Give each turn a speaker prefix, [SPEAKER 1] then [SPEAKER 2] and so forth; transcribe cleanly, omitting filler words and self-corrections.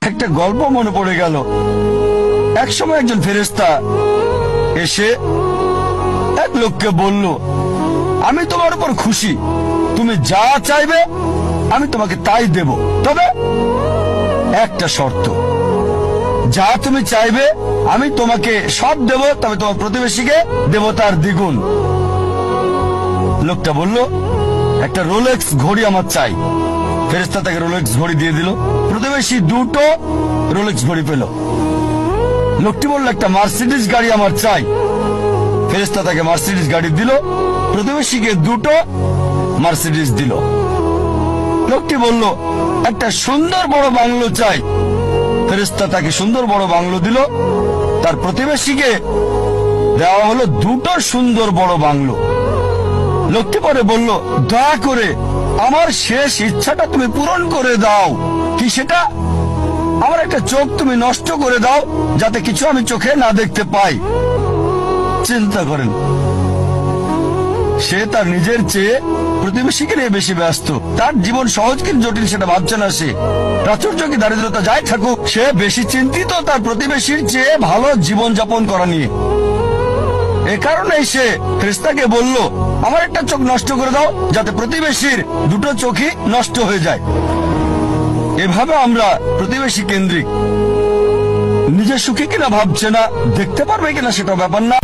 [SPEAKER 1] একটা গল্প মনে পড়ে গেল। এক সময় একজন ফেরেশতা এসে এক লোককে বলল, আমি তোমার উপর খুশি, তুমি যা চাইবে আমি তোমাকে তাই দেব, তবে একটা শর্ত, যা তুমি চাইবে আমি তোমাকে সব দেব, তবে তোমার প্রতিবেশীকে দেব তার দ্বিগুণ। লোকটা বলল, একটা রোলেক্স ঘড়ি আমার চাই। ফেরেশতা তাকে রোলেক্স ঘড়ি দিয়ে দিল। প্রতিবেশী দুটো রোলেক্স ঘড়ি পেল। লোকটি বলল, একটা মার্সিডিজ গাড়ি আমার চাই। ফেরেশতা তাকে মার্সিডিজ গাড়ি দিল। প্রতিবেশীকে দুটো মার্সিডিজ দিল। লোকটি বলল, একটা সুন্দর বড় বাংলো চাই। ফেরেশতা তাকে সুন্দর বড় বাংলো দিল। তার প্রতিবেশীকে দেওয়া হলো দুটো সুন্দর বড় বাংলো। লোকটি পরে বলল, দয়া করে আমার শেষ ইচ্ছাটা তুমি পূরণ করে দাও। কি সেটা? আমার একটা চোখ তুমি নষ্ট করে দাও, যাতে কিছু আমি চোখে না দেখতে পাই। চিন্তা করেন, সে তার নিজের চেয়ে প্রতিবেশীকে নিয়ে বেশি ব্যস্ত। তার জীবন সহজ কি জটিল সেটা ভাবছে না সে। প্রাচুর্য কি দারিদ্রতা যাই থাকুক, সে বেশি চিন্তিত তার প্রতিবেশীর চেয়ে ভালো জীবন যাপন করা নিয়ে। এ কারণেই সে ফেরেশতাকে বলল, আমার একটা চোখ নষ্ট করে দাও, যাতে প্রতিবেশীর দুটো চোখই নষ্ট হয়ে যায়। এভাবে আমরা প্রতিবেশী কেন্দ্রিক। নিজের সুখী কিনা ভাবছে না, দেখতে পারবে কিনা সেটা ব্যাপার না।